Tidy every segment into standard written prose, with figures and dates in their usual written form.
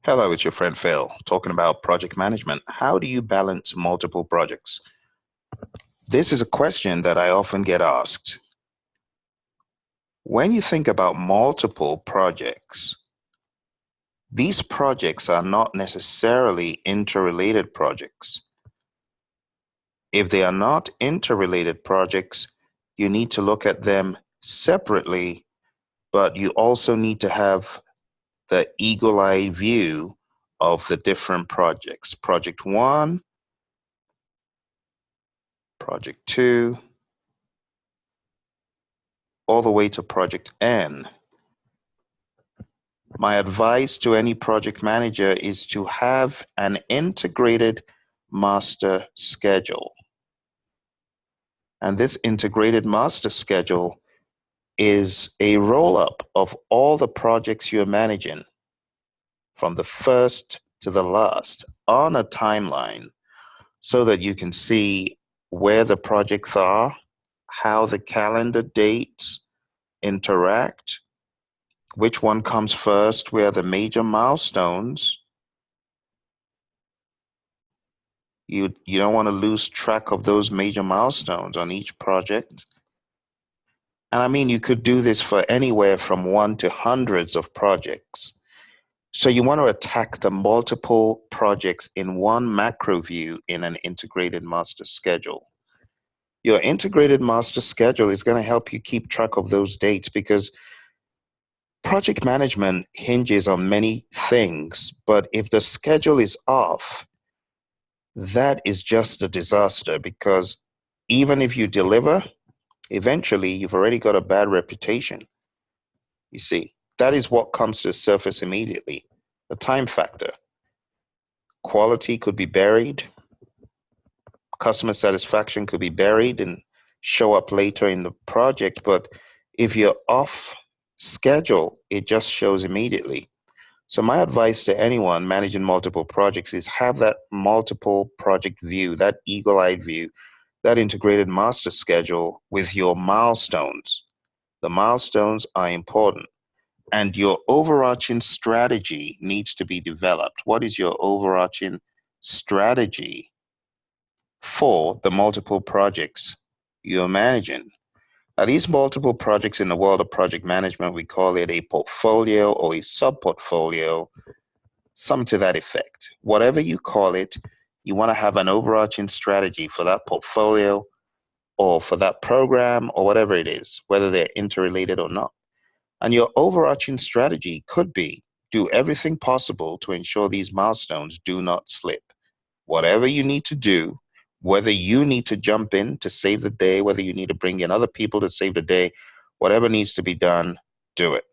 Hello, it's your friend Phil, talking about project management. How do you balance multiple projects? This is a question that I often get asked. When you think about multiple projects, these projects are not necessarily interrelated projects. If they are not interrelated projects, you need to look at them separately, but you also need to have the eagle-eye view of the different projects. Project 1, Project 2, all the way to Project N. My advice to any project manager is to have an integrated master schedule. And this integrated master schedule is a roll-up of all the projects you're managing from the first to the last on a timeline so that you can see where the projects are, how the calendar dates interact, which one comes first, where are the major milestones. You don't want to lose track of those major milestones on each project. And I mean, you could do this for anywhere from 1 to hundreds of projects. So you want to attack the multiple projects in one macro view in an integrated master schedule. Your integrated master schedule is going to help you keep track of those dates because project management hinges on many things, but if the schedule is off, that is just a disaster because even if you deliver, eventually you've already got a bad reputation. You see, that is what comes to the surface immediately. The time factor. Quality could be buried. Customer satisfaction could be buried and show up later in the project. But if you're off schedule, it just shows immediately. So my advice to anyone managing multiple projects is have that multiple project view, that eagle-eyed view, that integrated master schedule with your milestones. The milestones are important. And your overarching strategy needs to be developed. What is your overarching strategy for the multiple projects you're managing? Now, these multiple projects in the world of project management, we call it a portfolio or a sub-portfolio, some to that effect. Whatever you call it, you want to have an overarching strategy for that portfolio or for that program or whatever it is, whether they're interrelated or not. And your overarching strategy could be do everything possible to ensure these milestones do not slip. Whatever you need to do, whether you need to jump in to save the day, whether you need to bring in other people to save the day, whatever needs to be done, do it.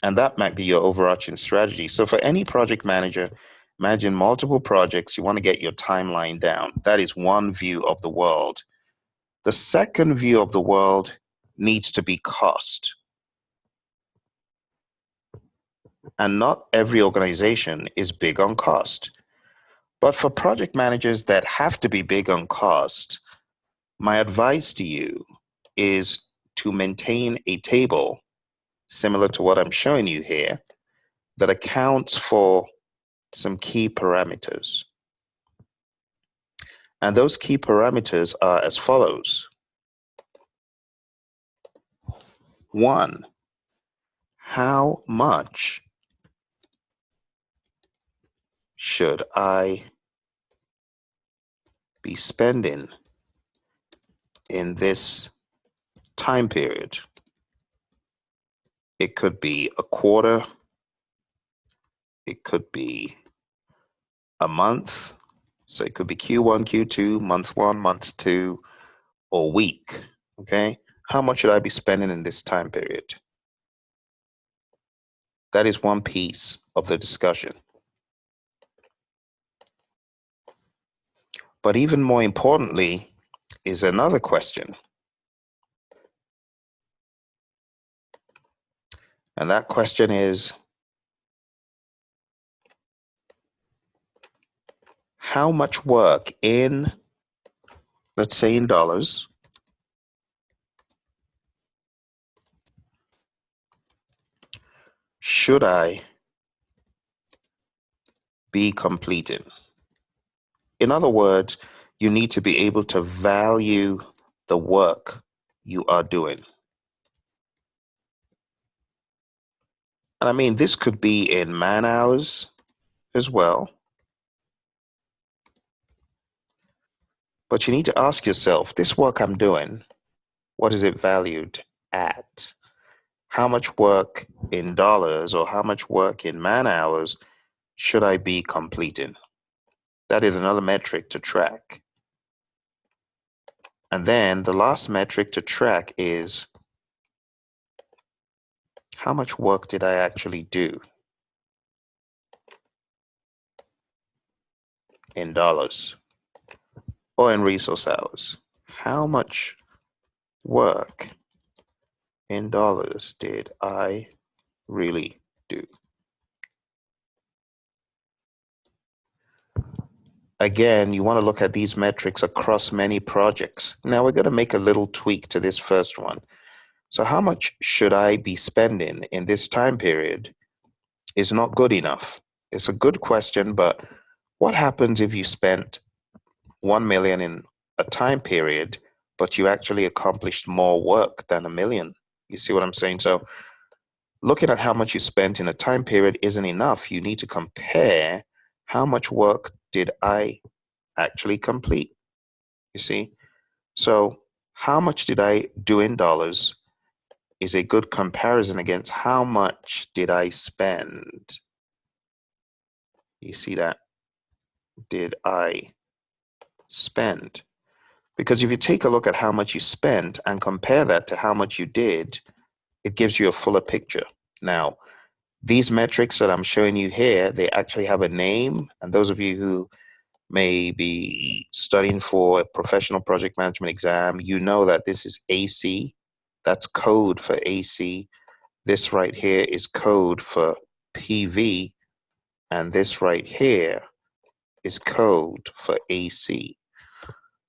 And that might be your overarching strategy. So for any project manager, managing multiple projects, you want to get your timeline down. That is one view of the world. The second view of the world needs to be cost. And not every organization is big on cost. But for project managers that have to be big on cost, my advice to you is to maintain a table similar to what I'm showing you here that accounts for some key parameters. And those key parameters are as follows. 1, how much should I be spending in this time period? It could be a quarter, it could be a month, so it could be Q1, Q2, month 1, month 2, or week, okay? How much should I be spending in this time period? That is one piece of the discussion. But even more importantly is another question. And that question is, how much work in, let's say in dollars, should I be completing? In other words, you need to be able to value the work you are doing. And I mean, this could be in man hours as well. But you need to ask yourself, this work I'm doing, what is it valued at? How much work in dollars or how much work in man hours should I be completing? That is another metric to track. And then the last metric to track is how much work did I actually do in dollars or in resource hours? How much work in dollars did I really do? Again, you want to look at these metrics across many projects. Now we're going to make a little tweak to this first one. So how much should I be spending in this time period is not good enough. It's a good question, but what happens if you spent 1 million in a time period, but you actually accomplished more work than 1 million? You see what I'm saying? So looking at how much you spent in a time period isn't enough. You need to compare how much work did I actually complete. You see? So how much did I do in dollars is a good comparison against how much did I spend. You see that? Did I spend? Because if you take a look at how much you spent and compare that to how much you did, it gives you a fuller picture. Now, these metrics that I'm showing you here, they actually have a name. And those of you who may be studying for a professional project management exam, you know that this is AC. That's code for AC. This right here is code for PV. And this right here is code for AC.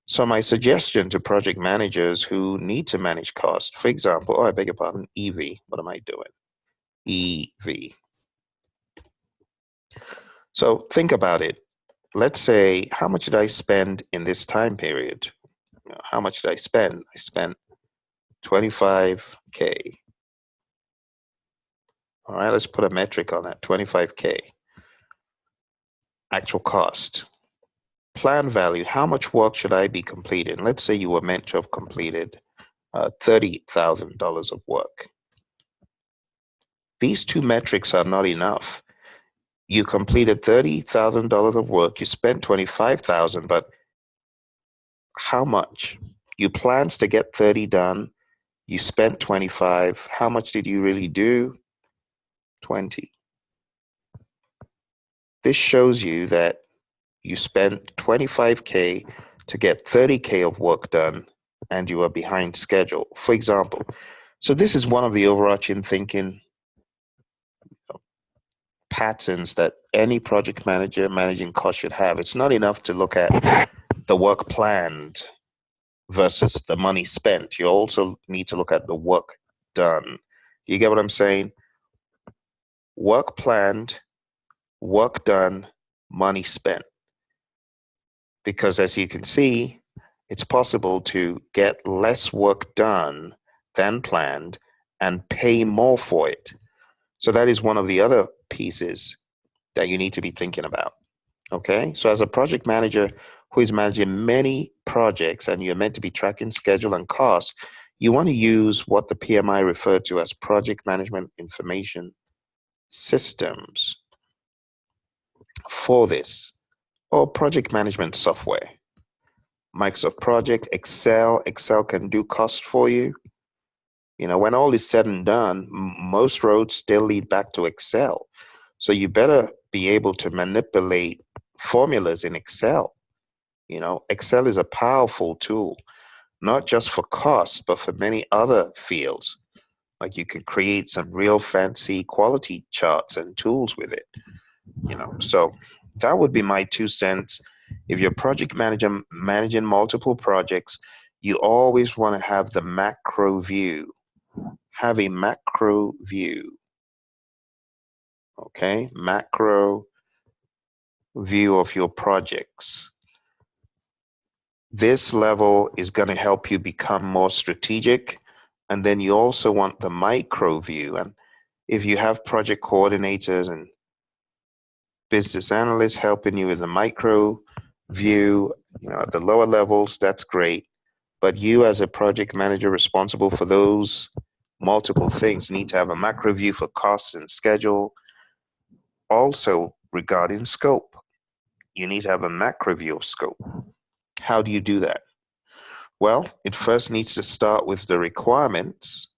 So my suggestion to project managers who need to manage cost, for example, I beg your pardon, EV. What am I doing? EV. So think about it. Let's say, how much did I spend in this time period? How much did I spend? I spent 25K. All right, let's put a metric on that, 25K. Actual cost. Plan value, how much work should I be completing? Let's say you were meant to have completed $30,000 of work. These two metrics are not enough. You completed $30,000 of work, you spent $25,000, but how much? You planned to get 30 done, you spent 25. How much did you really do? 20. This shows you that you spent 25K to get 30K of work done and you are behind schedule, for example. So this is one of the overarching thinking patterns that any project manager managing cost should have. It's not enough to look at the work planned versus the money spent. You also need to look at the work done. You get what I'm saying? Work planned, work done, money spent. Because as you can see, it's possible to get less work done than planned and pay more for it. So that is one of the other pieces that you need to be thinking about. Okay, so as a project manager who is managing many projects and you're meant to be tracking schedule and cost, you want to use what the PMI referred to as project management information systems for this, or project management software. Microsoft Project, Excel can do cost for you. You know, when all is said and done, most roads still lead back to Excel. So you better be able to manipulate formulas in Excel. You know, Excel is a powerful tool, not just for cost, but for many other fields. Like you can create some real fancy quality charts and tools with it. You know, so that would be my 2 cents. If you're project manager managing multiple projects, you always want to have the macro view. Have a macro view. Okay, macro view of your projects. This level is going to help you become more strategic. And then you also want the micro view. And if you have project coordinators and business analysts helping you with the micro view, at the lower levels, that's great. But you as a project manager responsible for those multiple things need to have a macro view for cost and schedule. Also, regarding scope, you need to have a macro view of scope. How do you do that? Well, it first needs to start with the requirements.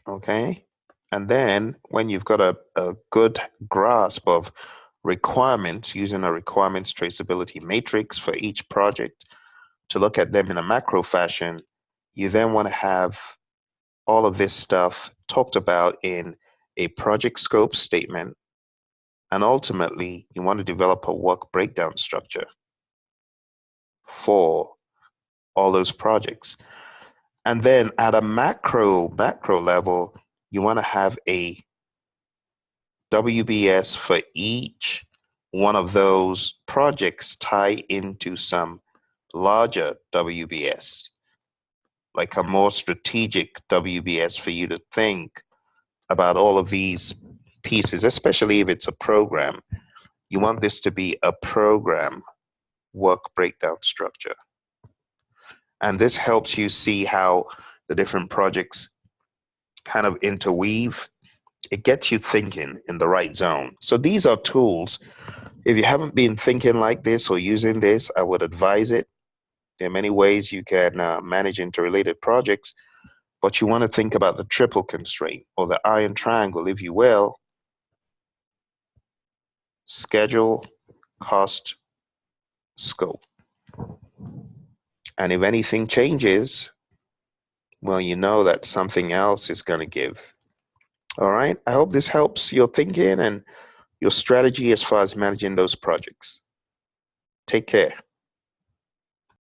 Okay. And then when you've got a good grasp of requirements, using a requirements traceability matrix for each project to look at them in a macro fashion, you then want to have all of this stuff talked about in a project scope statement. And ultimately, you want to develop a work breakdown structure for all those projects. And then at a macro level, you want to have a WBS for each one of those projects tie into some larger WBS, like a more strategic WBS for you to think about all of these pieces, especially if it's a program. You want this to be a program work breakdown structure. And this helps you see how the different projects kind of interweave. It gets you thinking in the right zone. So these are tools. If you haven't been thinking like this or using this, I would advise it. There are many ways you can manage interrelated projects, but you want to think about the triple constraint or the iron triangle, if you will. Schedule, cost, scope. And if anything changes, well, you know that something else is going to give. All right. I hope this helps your thinking and your strategy as far as managing those projects. Take care.